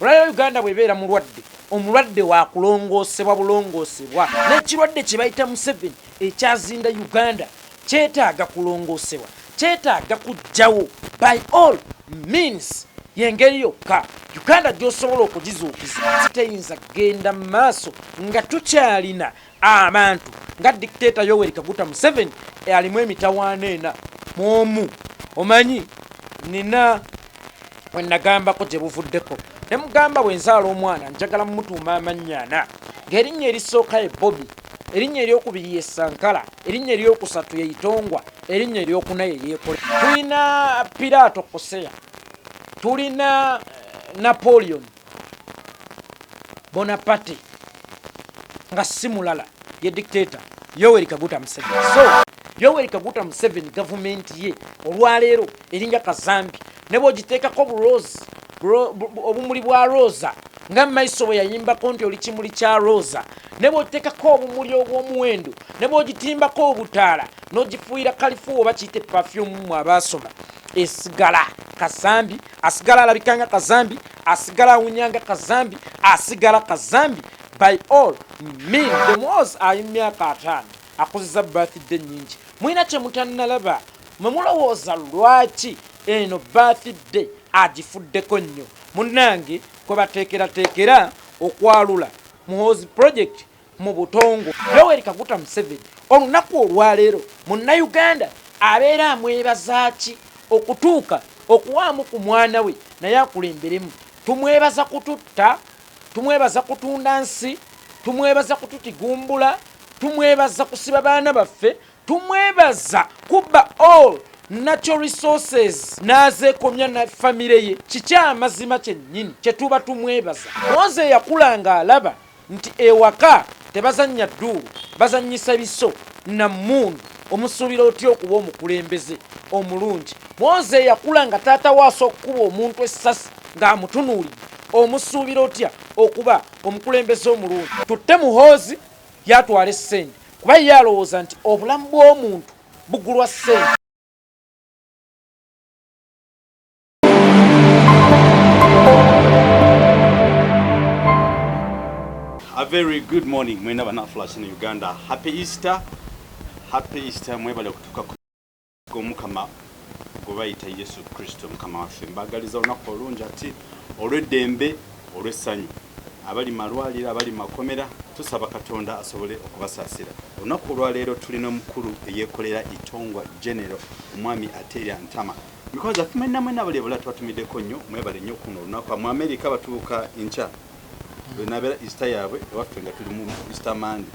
olwaleero Uganda bwebeera omulwadde wa kulongoosebwa bulongoosebwa n'ekirwadde kye bayita Museveni ekyazinda Uganda kyetaaga kulongoosebwa, kyetaaga kujjawo by all means. Yengeri yokka Uganda gy'osobola okugizuukiza teyinza kgenda mu maaso nga tukyalina abantu nga dictator Yoweri Kaguta Museveni alimu emitawaana ena mu omanyi nina wenagambako gye buvuddeko ne mugamba bwe nzaala omwana njagala mumutuuma amannya ana ng'erinnya erisooka ye Bobby, erinnya eryokubiri ye Sankara, erinnya eryokusatu ye Itongwa, erinnya eryokuna ye Yeekolera. Tulina Pilato Koseya, tulina Napoleon Bonaparte nga si mulala ye dictator Yoweri Kaguta Museveni. So Yoweri Kaguta Museveni gavumenti ye olwaleero eringa kazambi ne bw'ogiteekako obumuli bwa roza nga maiso bwe yayimbako nti oli kimuli kya roza, ne bw'ogiteekako obumuli obw'omuwendo, ne bw'ogitimbako obutaala n'ogifuuyira kalifu oba kiyite perfume mu abaasoma, esigala kazambi, asigala alabikanga kazambi, asigala awunyanga kazambi, asigala kazambi by all means. The most ayimyaka 5 akozesa birthday nyingi, mwina kye mutannalaba mwe mulowooza lwaki eno birthday agifuddeko nnyo. Munnange kwe bateekerateekera okwalula muhoozi project mu butongo Yoweri Kaguta Museveni olunaku olwaleero munnayuganda abeera amwebazaaki okutuuka okuwaamu ku mwana we naye akulemberemu. Tumwebaza kututta, tumwebaza kutunda nsi, tumwebaza kututigumbula, tumwebaza kusiba baana baffe, tumwebaza kubba all natural resources n'azeekomya na famire ye. Kikyamazima kyennyini kye tuba tumwebaza. Mwoze yakulanga alaba nti ewaka tebazannya dduulu, bazannyisa biso na mmundu, omusuubira otya okuba omukulembeze omulungi. Mwoze yakula nga taata waaso okukuba omuntu essasi ng'amutunuulidde, omusuubira otya okuba omukulembeze omulungi. Tutte muhoozi yatwala essente kuba ye alowooza nti obulamu bw'omuntu bugulwa ssente. A very good morning, mwena banaflash in Uganda. Happy Easter. Happy Easter, mwebale okutuka ku Mukama gobayita Yesu Kristo Mukama waffe. Mbagaliza olunaku olungi ati olw'eddembe olw'essanyu. Abali malwalira, abali makomera, tusaba Katonda asobole okubasaasira. Olunaku olwaleero tulina omukulu Yeekolera Itongwa General omwami Ateria Ntama. Because afumena mwena abali ebula twatumiddeko nnyo, mwebale nnyo kuno olunaku. Mu America batuuka enkya. Benabera Easter yaabwe ewaffe nga tuli mu Easter Monday.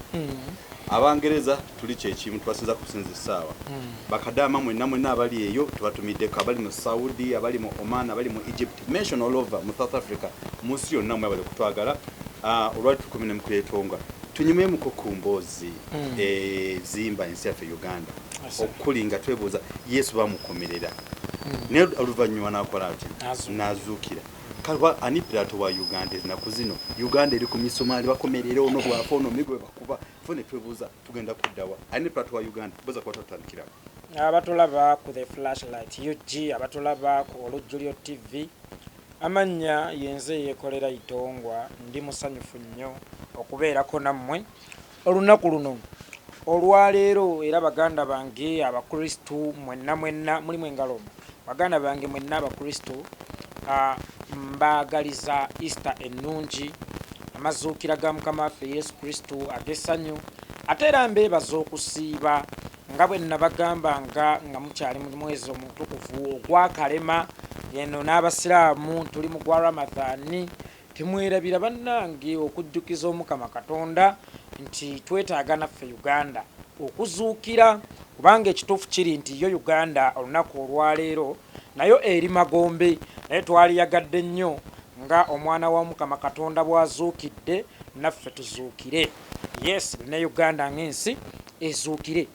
Abangereza tuli kyekimu twasinza kusinza essaawa. Bakadama mwenna abali eyo tubatumiddeko, abali mu Saudi, abali mu Oman, abali mu Egypt, mention all over mu South Africa, musi yonna mwe abali kutwagala. Olwali tukumine mu Yeetonga tunyume mu kukumbozi zimba ensi yaffe Uganda okulinga twebuuza Yesu bamukomerera ne oluvannyuma n'akola ati n'azuukira. Kalwa ani Pilato wa Uganda enaku zino Uganda eri ku misomali bakomerera ono bwafo ono migwe bakuba fone twebuuza tugenda kuddawa ani Pilato wa Uganda boza kwa tutandikira abatulaba ku the flashlight UG, abatulaba ku Olujjulio TV, amanya yenze Yeekolera Itongwa. Ndi musanyufu nnyo okubeerako nammwe olunaku luno olwaleero, era baganda bange abakristu mwenna mulimu engalo, baganda bange mwenna abakristu mbagaliza Easter ennungi, amazuukira ga Mukama waffe Yesu Kristo ag'essanyu, ate era mbeebaza okusiiba nga bwe nabagamba nga mukyali mu mwezi omutukuvu ogwakalema. Eno n'abasiraamu tuli mu gwa Ramadhaani, temwerabira bannange okujjukiza Omukama Katonda nti twetaaga naffe Uganda okuzuukira, kubanga ekituufu kiri nti yo Uganda olunaku olwaleero nayo eri magombe, naye twaliyagadde nnyo nga omwana wa Mukama Katonda bwazuukidde naffe tuzuukire. Yes, ne Uganda ng'ensi ezuukire.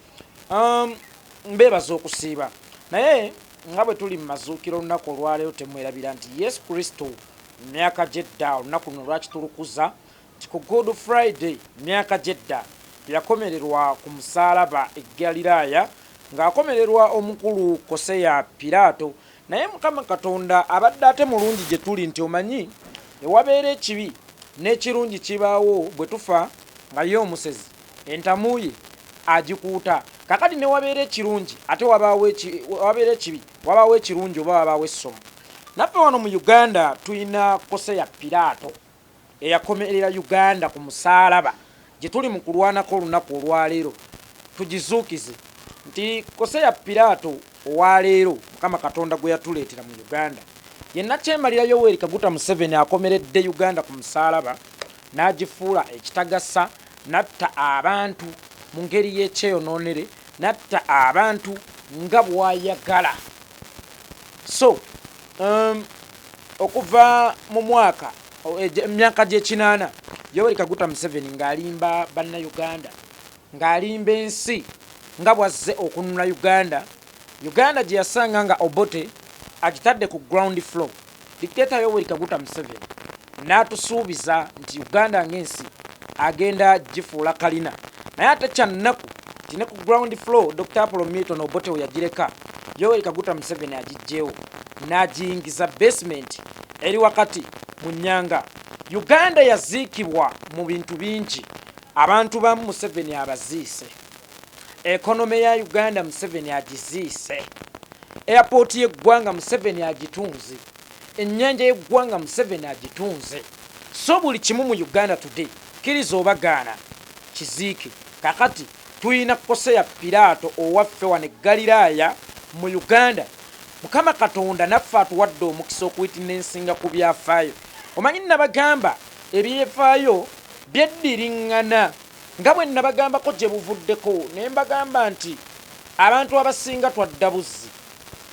Mbeebaza okusiiba, naye nga bwe tuli mu mazuukiro olunaku olwaleero temwerabira nti Yesu Kristo myaka gyedda olunaku luno lwakitulukuza nti ku Good Friday myaka gyedda yakomererwa ku musaalaba e Galiraaya, ng'akomererwa omukulu Koseya Pilato. Naye Mukama Katonda abadde ate mulungi gye tuli nti omanyi ewabeera ekibi n'ekirungi kibaawo bwe tufa nga ye omusezi entamuye agikuuta. Kakati ne wabeera ekirungi ate wabeera ekibi wabaawo ekirungi oba wabaawo essomo. Naffe wano mu Uganda tulina Koseya Piraato eyakomerera Uganda ku musaalaba gye tuli mu kulwanako olunaku olwaleero. Tugizuukize nti Koseya Piraato owaleero Mukama Katonda gwe yatuleetera mu Uganda yenna kyemalira Yoweri Kaguta Museveni akomeredde Uganda ku musaalaba n'agifuula ekitagasa, natta abantu mu ngeri y'ekyeyonoonere, natta abantu nga bw'ayagala. So okuva mu emyaka gy'ekinaana Yoweri Kaguta Museveni ng'alimba bannayuganda, ng'alimba ensi nga bw'azze okununula Uganda. Uganda gye yasanga nga Obote agitadde ku ground floor. Dictator Yoweri Kaguta Museveni n'atusuubiza nti Uganda ng'ensi agenda gifuula kalina. Naye ate kyannaku ti ne ku ground floor Dr. Apollo Milton Obote we yagireka, Yoweri Kaguta Museveni agijjeewo n'agiyingiza basement eri wakati mu nnyanga. Uganda yaziikibwa mu bintu bingi, abantu ba Museveni abaziise. Ekonome ya Uganda Museveni agiziise. Airport y'eggwanga Museveni agitunze. Ennyanja y'eggwanga Museveni agitunze. So buli kimu mu Uganda today kiriza obagaana kiziike. Kakati tuyina Koseya Piraato owaffe wano Galiraaya mu Uganda. Mukama Katonda naffe atuwadde omukisa okuwitinensinga ku byafaayo. Omanyi nabagamba ebyefaayo byeddiringana nga bwe nabagambako gye buvuddeko ne mbagamba nti abantu abasinga twadda buzzi,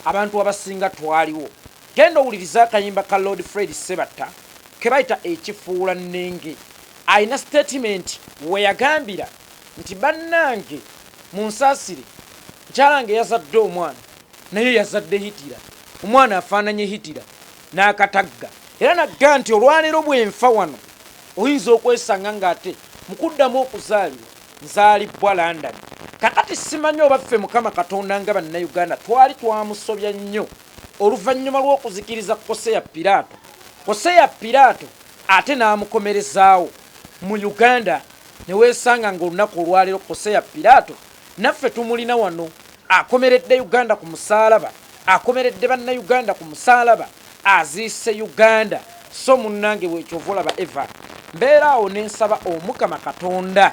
abantu abasinga twaliwo. Genda owuliriza akayimba ka Lord Fred Sebatta ke bayita ekifuula nnenge. Ayina statement we yagambira nti bannange munsaasire, nkyalange yazadde omwana naye yazadde Hitira, omwana afaananye Hitira n'akatagga. Era nagga nti olwaleero bwenfa wano oyinza okwesanga ng'ate mukuddamu okuzaalibwa nzaalibwa London. Kakati simanyi oba ffe Mukama Katonda nga bannayuganda twali twamusobya nnyo oluvannyuma lw'okuzikiriza Koseya Piraato. Koseya Piraato ate n'amukomerezaawo mu Uganda ne weesanga ng'olunaku olwaleero Koseya Piraato naffe tumulina wano akomeredde Uganda ku musaalaba, akomeredde bannayuganda ku musaalaba, aziise Uganda. So munnange bwekyova olaba eva mbeeraawo ne nsaba Omukama Katonda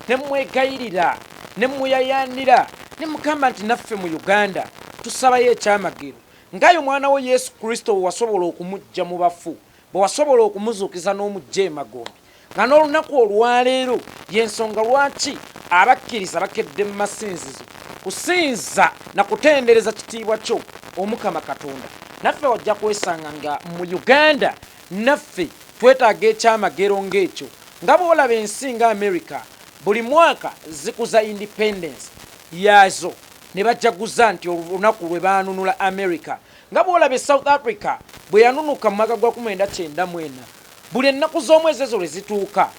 ne mwegayirira ne muyayaanira ne mugamba nti naffe mu Uganda tusabayo ekyamagero ng'ayo mwana we Yesu Kristo bwe wasobola okumuggya mu bafu, bwe wasobola okumuzuukiza n'omugya emagombe, nga n'olunaku olwaleero y'ensonga lwaki abakkiriza bakedde mu masinzizo kusinza na kutendereza kitiibwa kyo Omukama Katonda. Naffe wajja kwesanga nga mu Uganda naffe twetaaga ekyamagero ng'ekyo. Nga bw'olaba ensi nga America buli mwaka zikuza independence yazo ne bajaguza nti olunaku lwe baanunula America. Nga bw'olaba South Africa bwe yanunuka mu mwaka gwa 1994 buli ennaku z'omwezi ezo lwe zituuka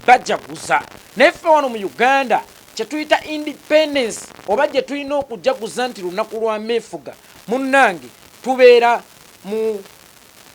bajaguza. Naye ffe wano mu Uganda kye tuyita independence oba gye tulina okujaguza nti lunaku lwa meefuga, munnange tubeera mu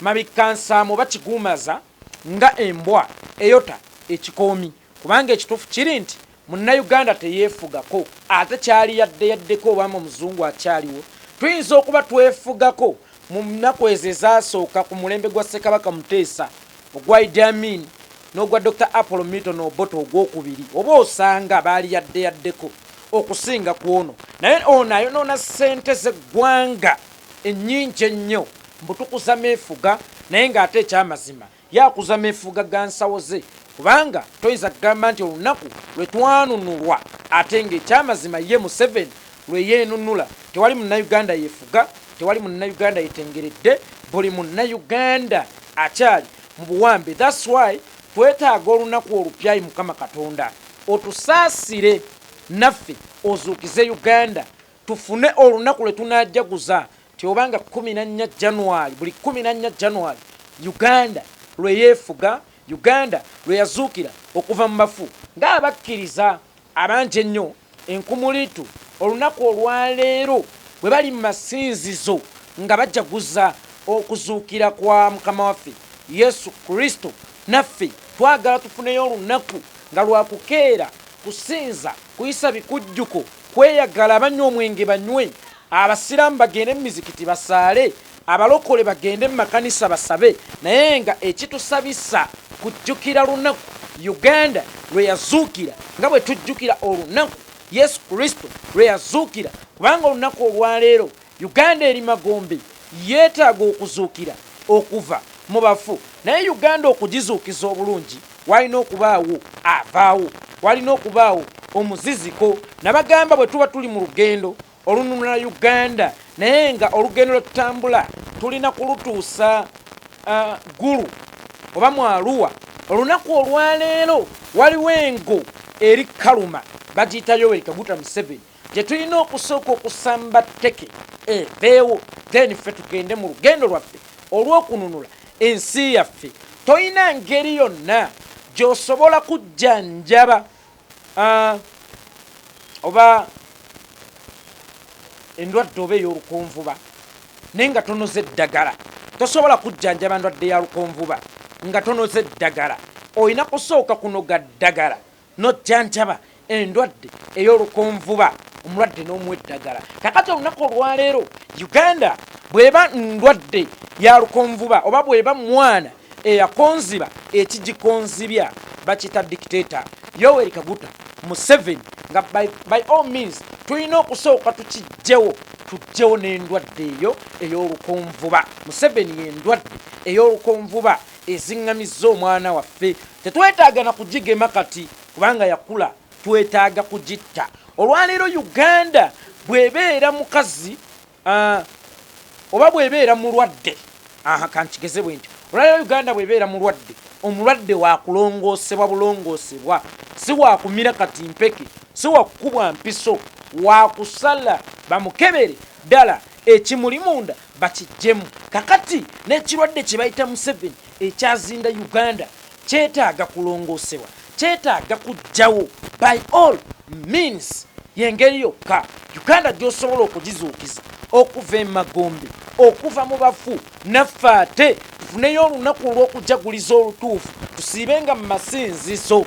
mabikkansaamu oba kiguumaza nga embwa eyota ekikoomi. Kubanga ekituufu kiri nti munnayuganda teyeefugako, ate kyali yaddeko oba omuzungu akyaliwo. Tuyinza okuba twefugako mu nnaku ezo ezaasooka ku mulembe gwa Ssekabaka Muteesa, ogwa Idi Amin n'ogwa Dr. Apollo Milton Obote ogwokubiri, oba osanga baali yaddeko okusinga ku ono. Naye ono ayonoona ssente z'eggwanga ennyingi ennyo mbutukuza meefuga, naye ng'ate ekyamazima yakuza meefuga ga nsawo ze. Kubanga toyinza kugamba nti olunaku lwe twanunulwa ate ng'ekyamazima ye Museveni lwe yeenunula tewali munnayuganda yeefuga, tewali munnayuganda yeetengeredde, buli munnayuganda akyali mu buwambe. That's why twetaaga olunaku olupyayi Mukama Katonda otusaasire naffe ozuukize Uganda, tufune olunaku lwe tunaajaguza ti obanga 14 January, buli 14 January Uganda lwe yeefuga, Uganda lwe yazuukira okuva mu bafu. Ng'abakkiriza abangi ennyo enkumulitu olunaku olwaleero bwe bali mu masinzizo nga bajaguza okuzuukira kwa Mukama waffe Yesu Kristo naffe twagala tufuneyo olunaku nga lwakukeera kusinza kuyisa bikujjuko kweyagala abanywa omwenge banywe abasiraamu bagende mu mizikiti basaale abalokole bagende mu makanisa basabe naye nga ekitusabisa kujjukira lunaku Uganda lwe yazuukira nga bwe tujjukira olunaku Yesu Kristo lwe yazuukira kubanga olunaku olwaleero Uganda eri magombe yeetaaga okuzuukira okuva mu bafu naye Uganda okugizuukiza obulungi walina okubaawo avaawo walina okubaawo omuziziko nabagamba bwe tuba tuli mu lugendo olununula Uganda naye nga olugendo lwetutambula tulina kulutuusa Gulu oba Mwaluwa olunaku olwaleero waliwo engo eri Kaluma bagiyita Yoweri Kaguta Museveni gye tulina okusooka okusamba tteke eveewo then ffe tugende mu lugendo lwaffe olw'okununula ensi yaffe toyina ngeri yonna gy'osobola kujjanjaba oba endwadde oba ey'olukonvuba naye nga tonoza eddagala tosobola kujjanjaba ndwadde ya lukonvuba nga tonoza eddagala olina kusooka kunoga ddagala nojjanjaba endwadde ey'olukonvuba omulwadde n'omuwa eddagala kakati olunaku olwaleero Uganda bw'eba ndwadde ya lukonvuba oba bw'eba mwana eyakonziba ekigikonzibya bakita dictator Yoweri Kaguta Museveni nga by all means tulina okusooka tujjewo n'endwadde eyo ey'olukonvuba Museveni y'endwadde ey'olukonvuba eziŋŋamizza omwana waffe tetwetaaga na kugigema kati kubanga yakula twetaaga kugitta olwaleero Uganda bw'ebeera mukazi oba bw'ebeera mulwadde kankigeze bwe nti olwaleero Uganda bw'ebeera mulwadde omulwadde wakulongoosebwa bulongoosebwa si wakumira kati mpeke si wakukubwa mpiso wakusala bamukebere ddala ekimuli munda bakijjemu kakati n'ekirwadde kye bayita Museveni ekyazinda Uganda kyetaaga kulongoosebwa kyetaaga kujjawo by all means yengeri yokka Uganda gy'osobola okugizuukiza okuva emagombe okuva mu bafu naffe ate tufuneyo olunaku olw'okujaguliza olutuufu tusiibenga mu masinzizo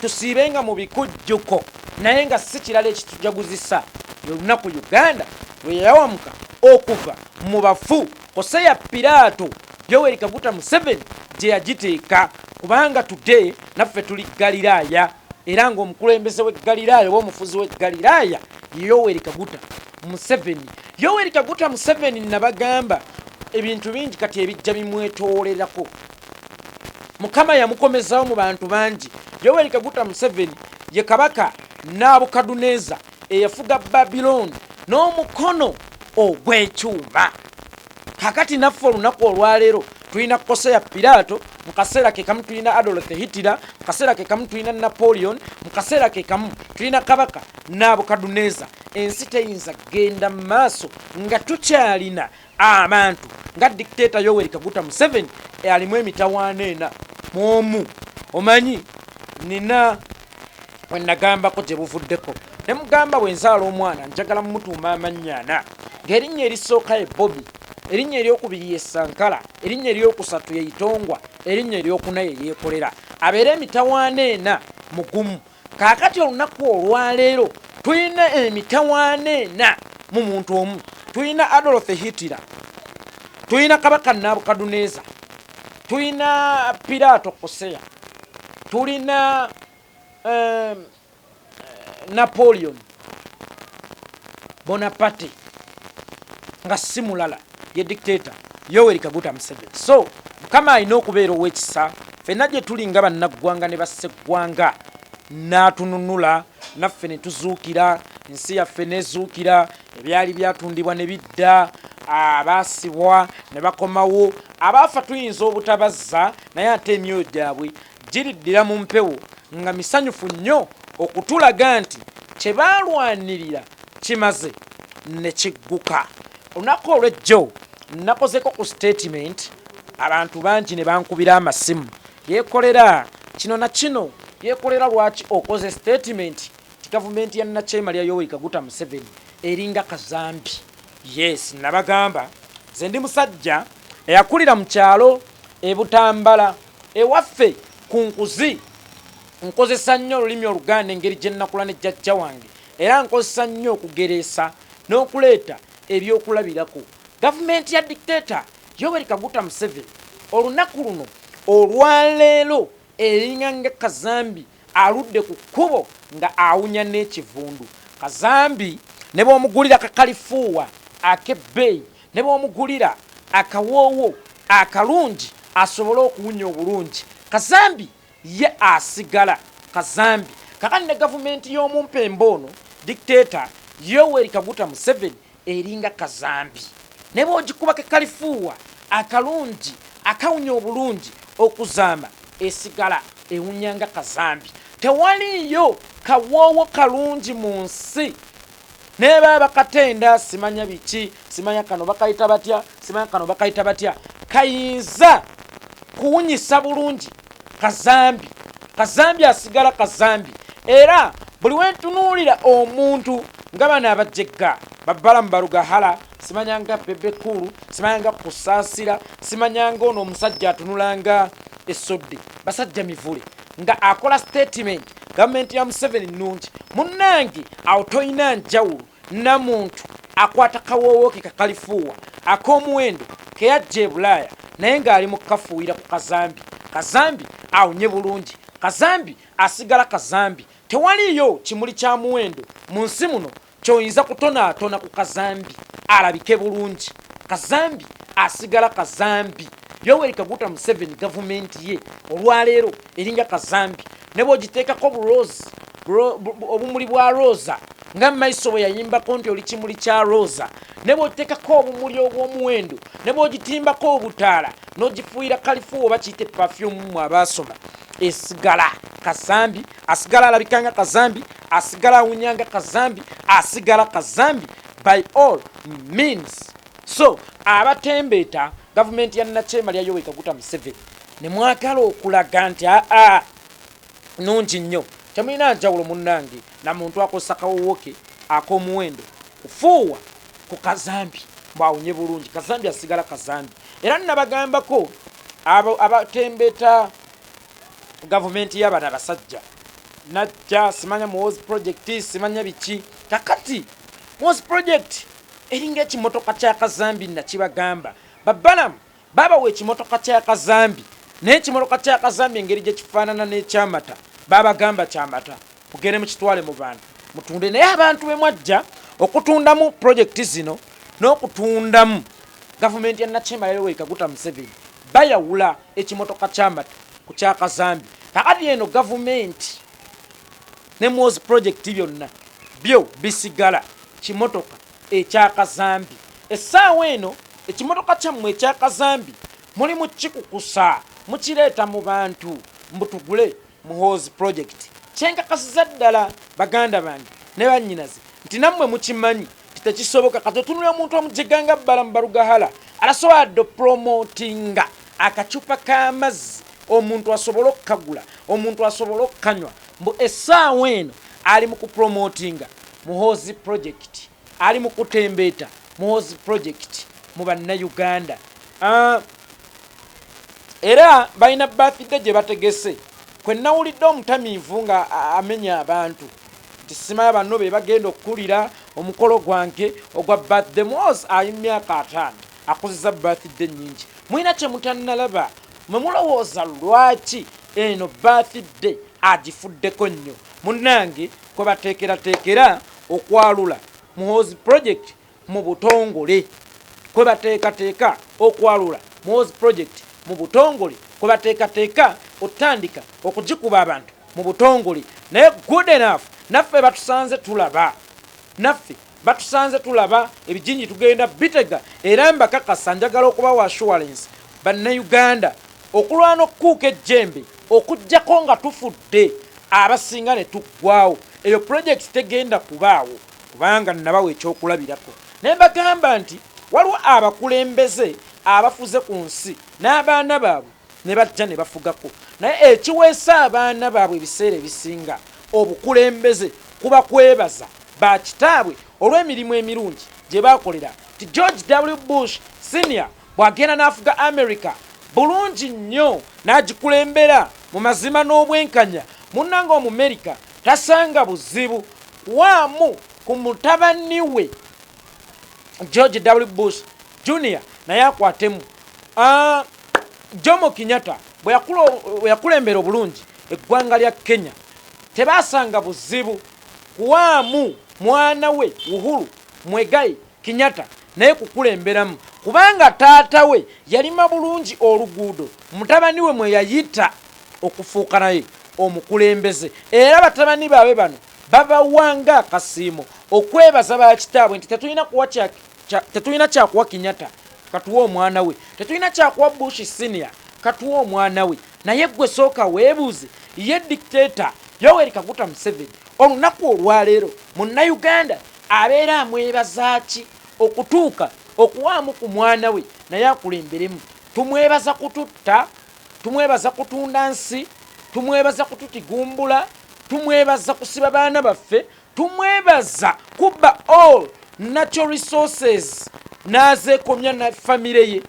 tusiibenga mu bikujjuko naye nga si kirala ekitujaguzisa olunaku Uganda lwe yawamuka okuva mu bafu Koseya Piraato Yoweri Kaguta Museveni gye yagiteeka kubanga today naffe tuli Galiraaya era ng'omukulembeze w'e Galiraaya oba omufuzi w'e Galiraaya Yoweri Kaguta Museveni. Yoweri Kaguta Museveni nabagamba ebintu bingi kati ebijja bimwetoolerako. Mukama yamukomezawo mu bantu bangi. Yoweri Kaguta Museveni ye kabaka Nabukaduneza eyafuga Babylon n'omukono ogw'ekyuma. Kakati naffe olunaku olwaleero tulina Koseya Piraato, mu kaseera ke kamu tulina Adolf Hitler, mu kaseera ke kamu tulina Napoleon, mu kaseera ke kamu tulina kabaka Nabukaduneza. Ensi teyinza genda maaso nga tukyalina abantu nga dictator Yoweri Kaguta Museveni alimu emitawaana ena muomu. Omanyi nina wenagambako gye buvuddeko ne mugamba bwe nzaala omwana njagala mumutuuma amannya ana ng'erinnya erisooka ye Bobby, erinnya eryokubiri ye Sankara, erinnya eryokusatu ye Itongwa, erinnya eryokuna ye Yeekolera. Abeere emitawaana ena mugumu. Kaakati olunaku olwaleero tulina emitawaana ena mu muntu omu. Tulina Adolf Hitler, tulina kabaka Nabukaduneza, tulina Piraato Koseya, tulina Napoleon Bonaparte nga si mulala ye dictator Yoweri Kaguta Museveni. So Mukama alina okubeera ow'ekisa, ffenna gye tuli nga bannaggwanga ne basseggwanga n'atununula naffe ne tuzuukira, ensi yaffe n'ezuukira, ebyali byatundibwa ne bidda, abaasibwa ne bakomawo, abaafa tuyinza obutabazza naye ate emyoyo gyabwe giriddira mu mpewo nga misanyufu nnyo okutulaga nti kye baalwanirira kimaze ne kigguka. Olunaku olw'ejjo nakozeko ku statement, abantu bangi ne bankubira amasimu. Yeekolera kino na kino, Yeekolera lwaki okoze statement ti gavumenti ya Nakyema Yoweri Kaguta Museveni eringa kazambi? Yes, nabagamba nze ndi musajja eyakulira mu kyalo ebutambala ewaffe ku nkuzi nkozesa nnyo olulimi Oluganda engeri gye nnakula ne jjajja wange era nkozesa nnyo okugereesa n'okuleeta ebyokulabirako. Gavumenti ya dictator Yoweri Kaguta Museveni olunaku luno olwaleero eringa nga Kazambi aludde ku kkubo nga awunya n'ekivundu. Kazambi ne bw'omugulira kakalifuuwa ak'ebbeeyi ne bw'omugulira akawoowo akalungi asobole okuwunya obulungi, Kazambi ye asigala Kazambi. Kakati ne gavumenti y'omumpembe ono dictator Yoweri Kaguta Museveni eringa Kazambi ne bw'ogikuba kakalifuuwa akalungi akawunya obulungi okuzaama esigala ewunyanga Kazambi. Tewaliyo kawoowo kalungi mu nsi neba bakatenda simanya biki, simanya kano bakayita batya, simanya kano bakayita batya, kayinza kuwunyisa bulungi Kazambi. Kazambi asigala Kazambi. Era buli wentunuulira omuntu nga bano abajjegga babbala mu balugahala, simanyanga bebekulu, simanyanga kusaasira, simanyanga ono omusajja atunulanga esodde, basajja mivule nga akola statement gavumenti ya Museveni nnungi. Munnange awo toyina njawulo na muntu akwata kawoowo ke kakalifuuwa ak'omuwendo keyajja e Bulaaya naye ng'ali mu kafuuyira ku Kazambi. Kazambi awunye bulungi, Kazambi asigala Kazambi. Tewaliyo kimuli kya muwendo mu nsi muno ky'oyinza kutonaatona ku Kazambi alabike bulungi. Kazambi asigala Kazambi. Yoweri Kaguta Museveni gavumenti ye olwaleero eringa Kazambi ne bw'ogiteekako buloozi obumuli bwa roza nga maiso bwe yayimbako nti oli kimuli kya roza, ne bw'ogiteekako obumuli obw'omuwendo, ne bw'ogitimbako obutaala n'ogifuuyira kalifuuwa oba kiyite perfume mu abaasoma, esigala Kazambi. Asigala alabikanga Kazambi, asigala awunyanga Kazambi, asigala Kazambi by all means. So abatembeeta gavumenti ya Nakyema lya Yoweri Kaguta Museveni ne mwagala okulaga nti nungi nnyo, temulina njawulo munnange na muntu akozesa kawoowo ke ak'omuwendo kufuuwa ku Kazambi bwawunye bulungi. Kazambi asigala Kazambi. Era nnabagambako abatembeeta gavumenti y'abana abasajja najja simanya muwozi project simanya biki. Kakati muwozi project eringa ekimotoka kya Kazambi nakibagamba babbalamu babawa ekimotoka kya Kazambi naye ekimotoka kya Kazambi engeri gye kifaanana n'ekyamata babagamba kyamata mugende mukitwale mu bantu mutunde. Naye abantu be mwajja okutundamu projekiti zino n'okutundamu gavumenti ya Nakyema ya Yoweri Kaguta Museveni bayawula ekimotoka kyamata ku kya Kazambi. Kakati eno gavumenti ne muwozi projekiti byonna byo bisigala kimotoka ekya Kazambi. Essaawa eno ekimotoka kyammwe ekya Kazambi muli mu kikukusa mukireeta mu bantu mbutugule muwozi projekiti. Kyenkakasiza ddala baganda bange ne bannyinaze nti nammwe mukimanyi tekisoboka kati otunula omuntu omujeganga bbala mu balugahala alasobola dde promotinga akacupa k'amazzi omuntu asobola okukagula, omuntu asobola okukanywa. Mbu essaawa eno ali mu kupromotinga muhozi project, ali mu kutembeeta muhozi project mu bannayuganda. Era balina birthday gye bategese. Kwe nawulidde omutamiivu nga amenya abantu nti simanya banno be bagenda okukulira omukolo gwange ogwa birthday. Muhozi ali myaka 5 akozesa birthday nnyingi. Mulina kye mutannalaba mwe mulowooza lwaki eno birthday agifuddeko nnyo. Munnange kwe bateekerateekera okwalula muhozi project mu butongole, kwe bateekateeka okwalula muhozi project mu butongole, kwe bateekateeka otandika okugikuba abantu mu butongole. Naye good enough naffe batusanze tulaba ebijinji tugenda bitega. Era mbakakasa njagala okubawa assurance bannayuganda okulwana okukuuka ejjembe okujjako nga tufudde abasinga ne tuggwawo. Eyo project tegenda kubaawo kubanga nabawa ekyokulabirako. Naye mbagamba nti waliwo abakulembeze abafuze ku nsi n'abaana baabwe ne bajja ne bafugako. Naye ekiweesa abaana baabwe ebiseera ebisinga obukulembeze kuba kwebaza bakitaabwe olw'emirimu emirungi gye baakolera. Ti George W. Bush Senior bw'agenda n'afuga America bulungi nnyo n'agikulembera mu mazima n'obwenkanya. Munnanga Omumerika tasanga buzibu waamu ku mutabani we George W. Bush Jr. naye akwatemu. Jomo Kenyatta bwe yakulembera obulungi eggwanga lya Kenya tebasanga buzibu kuwaamu mwana we Uhuru Mwegai Kenyatta naye kukulemberamu, kubanga taata we yalima bulungi oluguudo, mutabani we mwe yayita okufuuka naye omukulembeze. Era batabani baabwe bano babawanga akasiimo okwebaza bakitaabwe nti tetulina kyakuwa Kenyatta katuwa omwana we, tetulina kyakuwa Bush Senior katuwa omwana we. Naye gwe sooka weebuuze, ye dictator Yoweri Kaguta Museveni olunaku olwaleero Munnayuganda abeera amwebaza ki okutuuka okuwaamu ku mwana we naye akulemberemu? Tumwebaza kututta, tumwebaza kutunda nsi, tumwebaza kututigumbula, tumwebaza kusiba baana baffe, tumwebaza kubba all natural resources n'azeekomya na famire ye.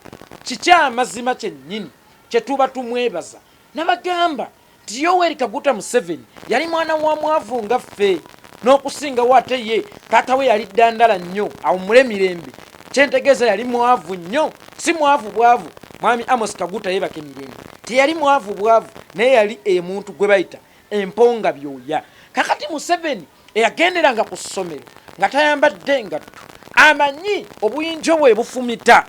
Kiki amazima kyennyini kyetuba tumwebaza? Nabagamba nti Yoweri Kaguta Museveni yali mwana wa mwavu nga ffe, n'okusingawo ate ye taata we yali ddandala nnyo awummule mirembe. Kyentegeeza yali mwavu nnyo, si mwavu bwavu. Mwami Amos Kaguta yebake mirembe, teyali mwavu bwavu naye yali muntu gwe bayita emponga byoya. Kakati Museveni eyagenderanga ku ssomero nga tayambadde ngatto, amanyi obuyinja bwe bufumita,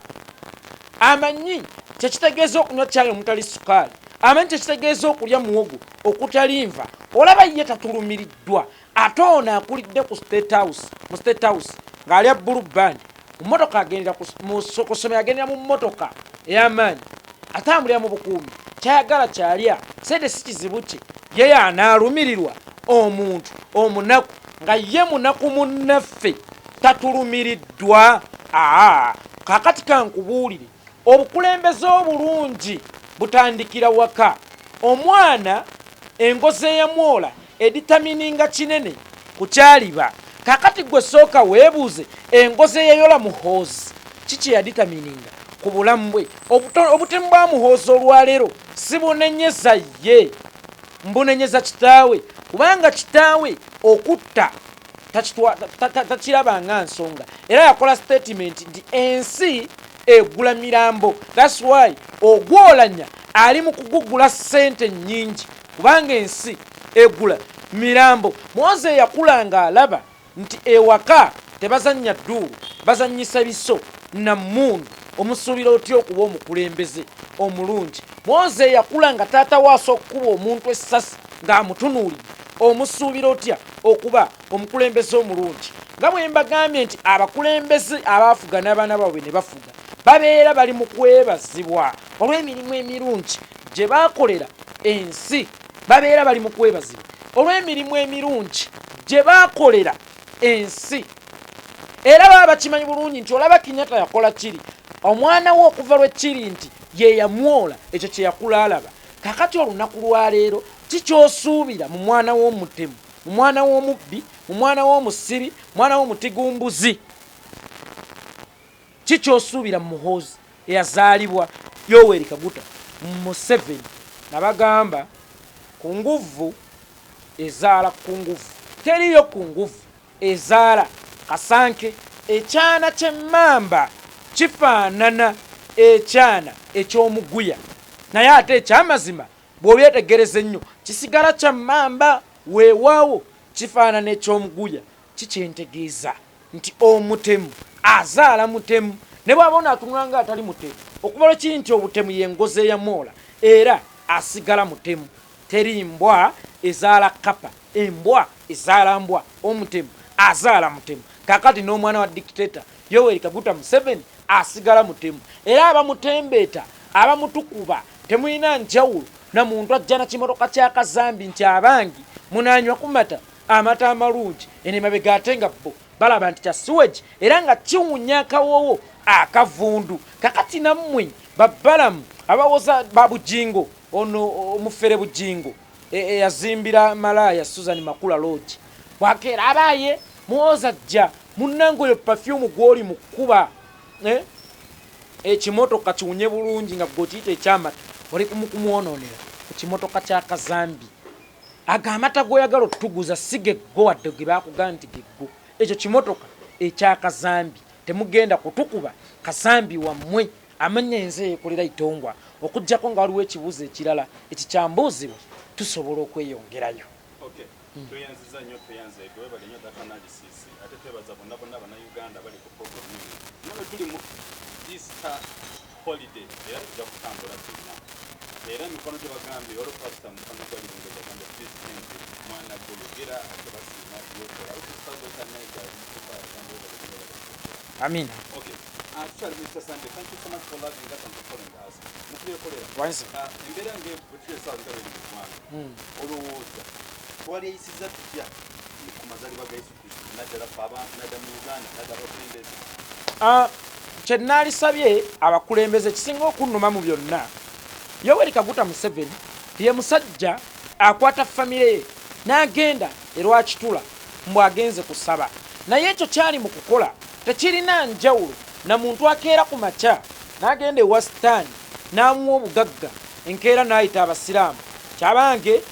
amanyi kyekitegeeza okunywa caayi omutali sukaali, amanyi kyekitegeeza okulya muwogo okutali nva. Olaba ye tatulumiriddwa. Ate ono akulidde ku mu State House ng'alya blue band mu mmotoka, agendera ku ssomero, agendera mu mmotoka ey'amaanyi, atambulira mu bukuumi, kyayagala kyalya, sente si kizibu kye. Ye anaalumirirwa omuntu omunaku nga ye munaku munnaffe tatulumiriddwa. Kakati kankubuulire, obukulembeze obulungi butandikira waka. Omwana engozi eyamwola editamininga kinene ku kyaliba. Kakati gwe sooka weebuuze, engozi eyayola muhoozi kiki yaditamininga ku bulamu bwe? Obutemu bwa muhoozi olwaleero si bunenyeza ye, mbunenyeza kitaawe, kubanga kitaawe okutta takirabanga nsonga. Era yakola statement nti ensi egula mirambo. That's why ogwolanya ali mu kugugula ssente nnyingi, kubanga ensi egula mirambo. Mwoze yakulanga alaba nti ewaka tebazannya dduulu, bazannyisa biso na mmundu. Omusuubira otya okuba omukulembeze omulungi? Mwoze yakula nga taata waaso okuba omuntu essasi ng'amutunuulidde. Omusuubira otya okuba omukulembeze omulungi? Nga bwe mbagambye nti abakulembeze abaafuga n'abaana baabwe ne bafuga babeera bali mu kwebazibwa olw'emirimu emirungi gye baakolera ensi. Babeera bali mu kwebazibwa olw'emirimu emirungi gye baakolera ensi. Era baba bakimanyi bulungi nti olaba Kenyatta yakola kiri, omwana we okuva lwe kiri nti ye yamwola, ekyo kye yakula alaba. Kakati olunaku lwaleero kikyosuubira mu mwana w'omutemu, mu mwana w'omubbi, mu mwana w'omusiri, mwana w'omutigumbuzi? Kikyosuubira mu muhoozi eyazaalibwa Yoweri Kaguta Museveni? Nabagamba ku nguvu ezaala ku nguvu, teriyo ku nguvu ezaala kasanke. Ekyana ky'emmamba kifaanana ekyana eky'omuguya, naye ate ekyamazima bw'obyetegereza ennyo kisigala kya mmamba, weewaawo kifaanana eky'omuguya. Kikyentegeeza nti omutemu azaala mutemu, ne bw'aba onaatunula nga atali mutemu, okuva lwe kiri nti obutemu yengozi eyamwola, era asigala mutemu. Teri mbwa ezaala kapa, embwa ezaala mbwa, omutemu azaala mutemu. Kakati n'omwana wa dictator Yoweri Kaguta Museveni asigala mutemu, era abamutembeeta, abamutukuba temulina njawulo na muntu ajja na kimotoka ky'akazambi nti abangi munaanywa ku mata, amata amalungi, eno emabega ate nga bo balaba nti kya sewage era nga kiwunya akawoowo akavundu. Kakati nammwe babbalamu abawoza babujingo, ono omufere bujingo eyazimbira malaya Susan Makula Lodge, bwakeera abaye muwoza jja munnange oyo perfume gw'oli mu kkuba, ekimotoka kiwunye bulungi nga gotiyita ekyamata oli kumwonoonera ku kimotoka kya kazambi aga amata goyagala otuguza sigeggo wadde ge bakugaa nti geggo ekyo kimotoka ekya kazambi temugenda kutukuba kazambi wammwe amanya enze Yeekolera itongwa okujjako nga waliwo ekibuuzo ekirala ekikyambuuzibwa tusobola okweyongerayo. Tweyanziza nnyo tweyanzeege webale nnyo data analysis ate twebaza bonna bannayuganda bali ku program eno nabe tuli mu Easter holiday era tujja kutambula zonna era emikono gye bagambye olo pasita mukono gwali bungeja gambye pulezidenti mwana gologera ate basiima Yeekolera amina. Actually, Mr. Sunday, thank you so much for loving us and for following us. Yeekolera. Embeera ng'ebutulesa nga beri mu ggwanga olowooza twaleyisiza tutya ku mazaalibwa ga Yesu Kristo naddala nadda mu Uganda nadda abakulembeze? Kye naalisabye abakulembeze kisinga okunnuma mu byonna, Yoweri Kaguta Museveni ye musajja akwata famire ye n'agenda erwakitula mbw agenze kusaba, naye ekyo kyali mu kukola tekirina njawulo na muntu akeera ku makya n'agenda ewa sitaani n'amuwa obugagga enkeera n'ayita abasiraamu kyabange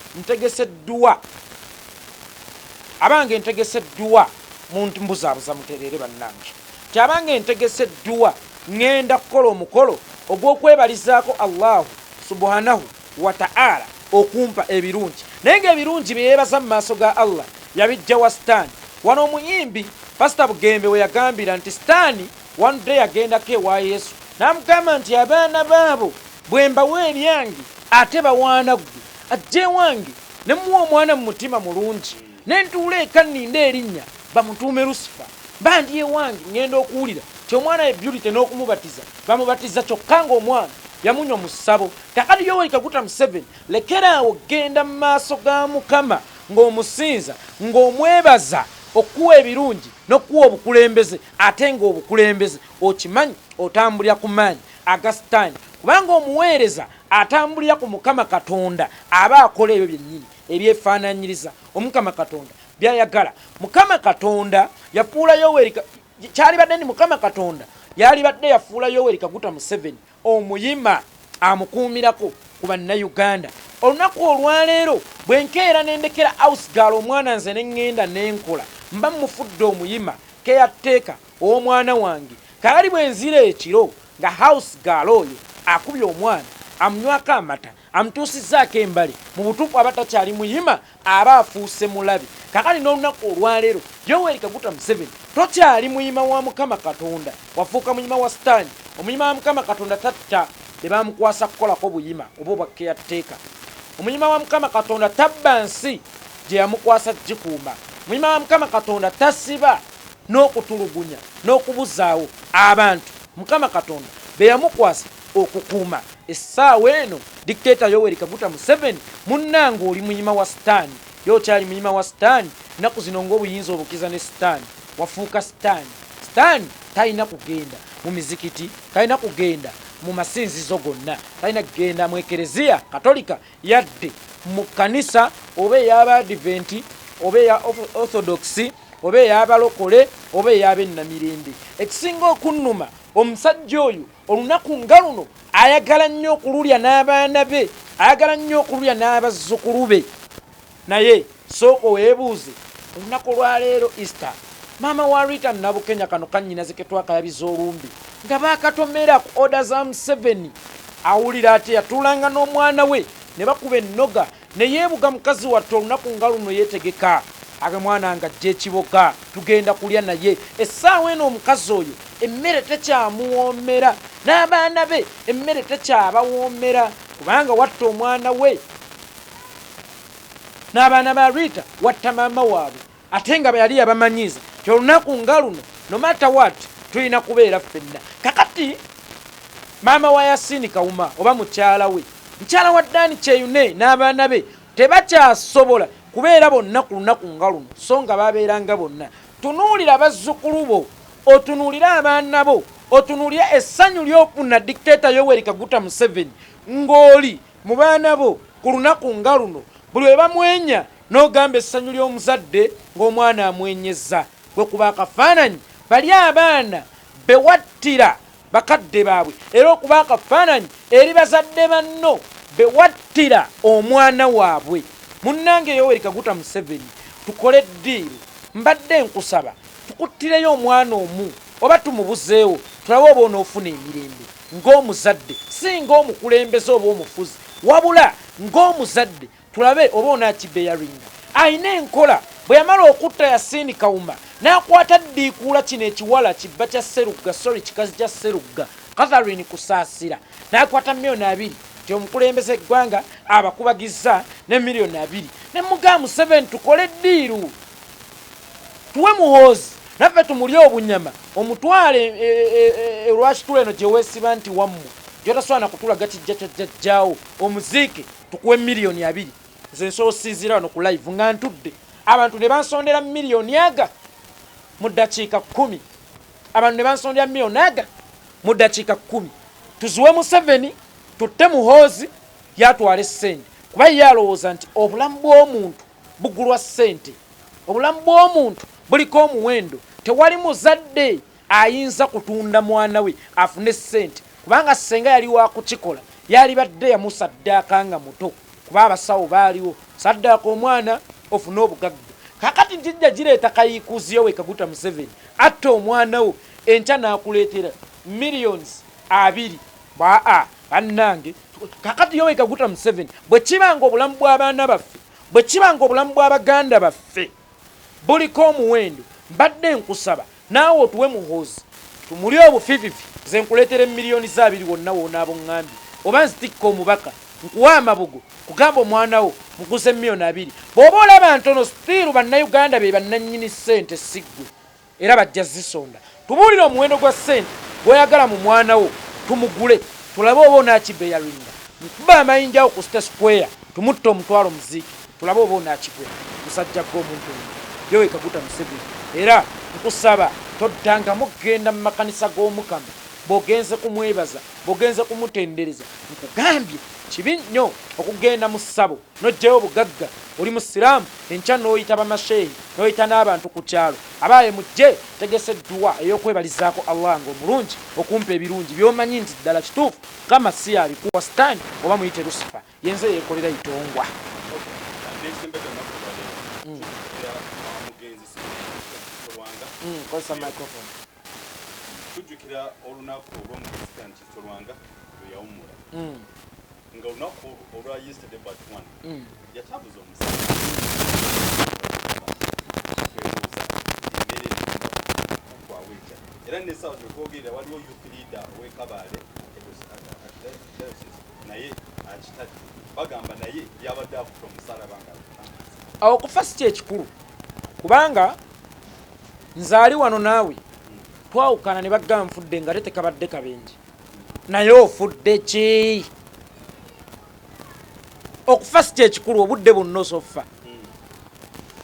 ntegeseddwa muntu mbuzaabuza mutereere bannange kyabange ntegeseddwa ŋŋenda kukola omukolo ogw'okwebalizaako Allahu subhanahu wa ta'ala okumpa ebirungi, naye ng'ebirungi bye yeebaza mu maaso ga Allah yabijja wa sitaani. Wano omuyimbi Pastor Bugembe we yagambira nti sitaani one day agendako ewa Yesu n'amugamba nti abaana baabo bwe mbawa ebyange ate bawaana ggwe, ajje wange ne muwa omwana mu mutima mulungi ne ntuula eka nninda erinnya bamutuume Lusifa, bandi ewange ŋŋenda okuwulira ti omwana ye Beauty n'okumubatiza bamubatiza kyokka ng'omwana yamunywa mu ssabo. Kakati Yoweri Kaguta Museveni lekeraawo genda mu maaso ga Mukama ng'omusinza ng'omwebaza okuwa ebirungi n'okuwa obukulembeze, ate ng'obukulembeze okimanyi otambulira ku maanyi aga sitaani, kubanga omuweereza atambulira ku Mukama Katonda aba akola ebyo byennyini ebyefaananyiriza Omukama Katonda byayagala. Mukama Katonda yafuula Yoweri kyalibadde ni Mukama Katonda yalibadde yafuula Yoweri Kaguta Museveni omuyima amukuumirako ku bannayuganda. Olunaku olwaleero bwe nkeera n'endekera house girl omwana nze ne ŋŋenda n'enkola mba mufudde omuyima keyateeka ow'omwana wange kaali bwe nzira ekiro nga house girl oyo akubye omwana amunywako amata amutuusizzaako embali, mu butuufu aba takyali muyima aba afuuse mulabi. Kakati n'olunaku olwaleero Yoweri Kaguta Museveni tokyali muyima wa Mukama Katonda, wafuuka muyima wa sitaani. Omuyima wa Mukama Katonda tatta be bamukwasa kukolako buyima oba obwa keyateeka. Omuyima wa Mukama Katonda tabba nsi gye yamukwasa gikuuma. Omuyima wa Mukama Katonda tasiba n'okutulugunya n'okubuzaawo abantu Mukama Katonda be yamukwasa okukuuma. Essaawa eno dictator Yoweri Kaguta Museveni munnange oli muyima wa sitaani, yokyali muyima wa sitaani. Nnaku zino ng'obuyinza obukiza ne sitaani, wafuuka sitaani. Sitaani talina kugenda mu mizikiti, talina kugenda mu masinzizo gonna, talina kugenda mu ekereziya katolika yadde mu kanisa oba ey'Abadiventi oba eya Orthodox oba ey'abalokole oba ey'abennamirembe. Ekisinga okunnuma omusajja oyo olunaku nga luno ayagala nnyo okululya n'abaana be, ayagala nnyo okululya n'abazzukulu be. Naye sooka weebuuze olunaku olwaleero Easter maama wa Rita Nabukenya kano kannyinaze ke twakayabiza olumbi nga baakatomera ku oda za Museveni, awulira ate yatuulanga n'omwana we ne bakuba ennoga ne yeebuga mukazi wattu olunaku nga luno yeetegeka age mwana nga ajja ekiboka tugenda kulya naye. Essaawa eno omukazi oyo emmere tekyamuwoomera n'abaana be emmere tekyabawoomera kubanga watta omwana we. N'abaana ba Rita watta maama waabwe ate nga yali yabamanyiza ti olunaku nga luno no matter what tulina kubeera ffenna. Kakati maama wa Yasini Kawuma oba mukyala we, mukyala wa Dani Kyeyune n'abaana be tebakyasobola kubeera bonna ku lunaku nga luno so nga babeeranga bonna. Tunuulira bazzukulu bo, otunuulire abaana bo, otunuulire essanyu ly'ofuna dictator Yoweri Kaguta Museveni ng'oli mu baana bo ku lunaku nga luno. Buli we bamwenya n'ogamba essanyu ly'omuzadde ng'omwana amwenyezza. Bwe kuba akafaananyi bali abaana be wattira bakadde baabwe era okuba akafaananyi eri bazadde banno bewattira omwana waabwe. Munnange Yoweri Kaguta Museveni, tukole ddiiru, mbadde nkusaba tukuttireyo omwana omu oba tumubuzeewo tulabe oba onoofuna emirembe ng'omuzadde, si ng'omukulembeze oba omufuzi, wabula ng'omuzadde tulabe oba onaakibeyaringa. Ayina enkola bwe yamala okutta Yasiini Kawuma n'akwata ddiikuula kino ekiwala kibba kya Sserugga, kikazi kya Sserugga, Catherine Kusaasira, n'akwata $2,000,000 nti omukulembeze eggwanga abakubagizza ne $2,000,000. Ne mugaa Museveni tukole ddiiru, tuwe muhoozi naffe tumulye obunyama, omutwale olwakitula eno gye weesiba nti wammu gyotasobola nakutulaga kijja kyajjajjaawo, omuziike tukuwe $2,000,000. Nze nsobola osinziira wano ku live nga ntudde abantu ne bansondera $1,000,000 mu ddakiika 10. Abantu ne bansondera $1,000,000 mu ddakiika 10. Tuziwe Museveni, tutte muhoozi, yatwala essente, kuba ye alowooza nti obulamu bw'omuntu bugulwa ssente, obulamu bw'omuntu buliko omuwendo. Tewali muzadde ayinza kutunda mwana we afune ssente, kubanga senga yali wakukikola yali badde yamusaddaaka nga muto, kuba abasawo baaliwo, saddaaka omwana ofune obugagga. Kakati njijja gireeta kayiikuuzi Yoweri Kaguta Museveni atta omwana wo, enkya n'akuleetera $2,000,000. Bannange, kakati Yoweri Kaguta Museveni bwe kibanga obulamu bw'abaana baffe, bwe kibanga obulamu bw'Abaganda baffe buliko omuwendo, mbadde nkusaba naawe otuwe muhoozi tumuli obufififi, ze nkuleetera $2,000,000 wonna woonaabo ŋŋambye, oba nzitikka omubaka nkuwa amabugo kugamba omwana wo muguze $2,000,000. Bw'oba olaba ntono stiiru bannayuganda be bannannyini ssente siggwe era bajja zisonda. Tubuulire omuwendo gwa ssente gw'oyagala mu mwana wo, tumugule tulabe oba onaakibeyaringa. Nkuba amayinjawo ku State Square tumutte omutwalo muziiki tulabe oba onaakigwera. Musajja gw'omuntu Yoweri Kaguta Museveni, era nkusaba toddangamu kugenda mu makanisa g'Omukama bw'ogenze kumwebaza, bw'ogenze kumutendereza. Nkugambye kibi nnyo okugenda mu ssabo n'oggyayo obugagga, oli musiraamu, enkya n'oyita bamasheehi n'oyita n'abantu ku kyalo, abaaye mujje tegese dduwa ey'okwebalizaako Allah ng'omulungi okumpa ebirungi by'omanyi nti ddala kituufu Mukama si yabikuwa Sitaani oba muyite Lusifa, yenze yeekolera itongwa. Kozesa microphone. Tujjukira olunaku olw'omukristiyani Kitolwanga lwe yawummula. Nga olunaku olwa yesterday but one yatabuza omusajja era nesaawa twekwogerera waliwo youth leader ow'Ekabaale naye akitadde, bagamba naye yabadde afuta omusalaba nga awo okufa si kyekikulu, kubanga nzaali wano naawe twawukana ne bagamba nfudde nga tetekabadde kabenje, naye ofudde ki? Okufa si kyekikulu, obudde bwonna osofa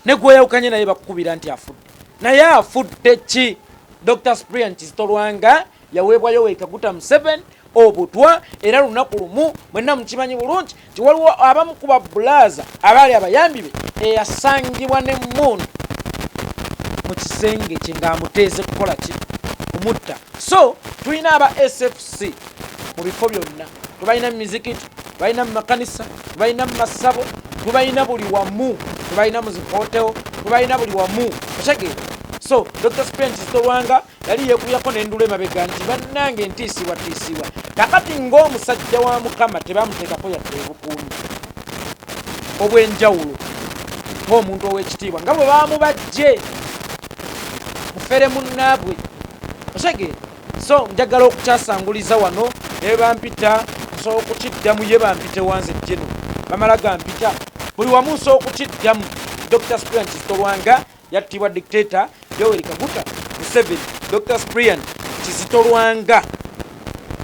ne gweyawukanye naye bakukubira nti afudde, naye afudde ki? Dr. Cyprian Kitolwanga yaweebwa Yoweri Kaguta Museveni obutwa, era lunaku lumu mwenna mukimanyi bulungi nti waliwo abamu ku babulaaza abaali abayambi be eyasangibwa n'emmundu mu kisenge kye ng'amuteeze kukola ki? Kumutta. So tulina aba SFC mu bifo byonna, tubalina mu mizikiti, tubalina mu makanisa, tubalina mu masabo, tubalina buli wamu, tubalina mu zihoteo, tubalina buli wamu. Otegeera? So Dr. Cyprian Kitolwanga yali yeekubiyako n'endula emabega nti bannange ntiisibwa. Kakati ng'omusajja wa Mukama tebamuteekako yadde obukuumi obw'enjawulo ng'omuntu ow'ekitiibwa nga bwe baamubajje mufere munnaabwe. Otegeera? So njagala okukyasanguliza wano ne bampita nsobola okukiddamu, ye bampite wanze jeno bamala gampita buli wamu nsobola okukiddamu. Dr. Cyprian Kitolwanga yattibwa dictator Yoweri Kaguta Museveni. Dr. Cyprian Kitolwanga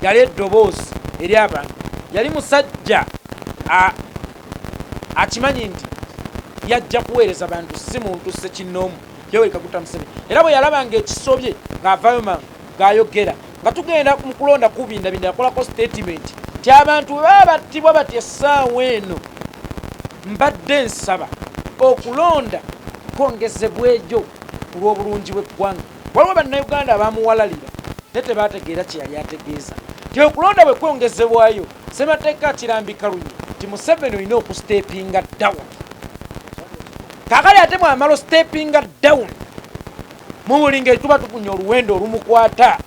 yali eddoboozi eri abantu, yali musajja akimanyi nti yajja kuweereza bantu, si muntu ssekinnoomu Yoweri Kaguta Museveni. Era bwe yalabanga ekisobye ng'avaayo ng'ayogera nga tugenda mu kulonda kubindabinda, yakolako statement nti abantu bwe baba battibwa batya essaawa eno, mbadde nsaba okulonda kwongezebwejo ku lw'obulungi bw'eggwanga. Waliwo bannayuganda abaamuwalalira ne tebategeera kye yali ategeeza nti okulonda bwe kwongezebwayo ssemateeka akirambika lunyi nti Museveni olina okustepinga down. Kaakali ate mwamala ostepinga down mu buli ngeri tuba tufunye oluwendo olumukwata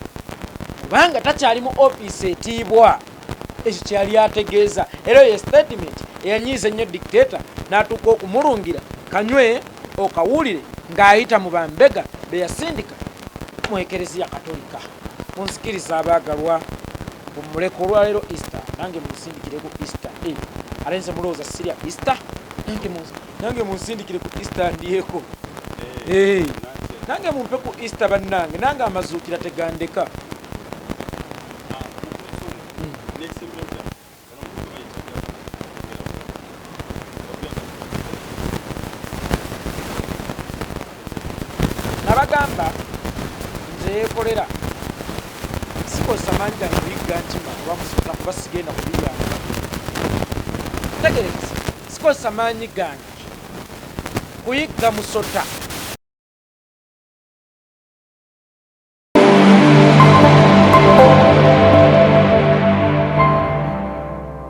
kubanga takyali mu ofiisi etiibwa. Ekyo kyali ategeeza era ye statement eyanyiiza ennyo dictator n'atuuka okumulungira kanywe okawulire ng'ayita mu bambega be yasindika mu ekereziya katolika. Munsikiriza abaagalwa mumuleka olwaleero Easter nange munsindikire ku Easter. Alenze mulowooza sirya Easter nange munsindikire ku Easter ndyeko. Nange mumpe ku Easter bannange nange amazuukira tegandeka. Nabagamba nze Yeekolera sikozesa maanyi gange kuyigga nkima olwamusota kuba sigenda kubiyanga. Tegereza sikozesa maanyi gange kuyigga musota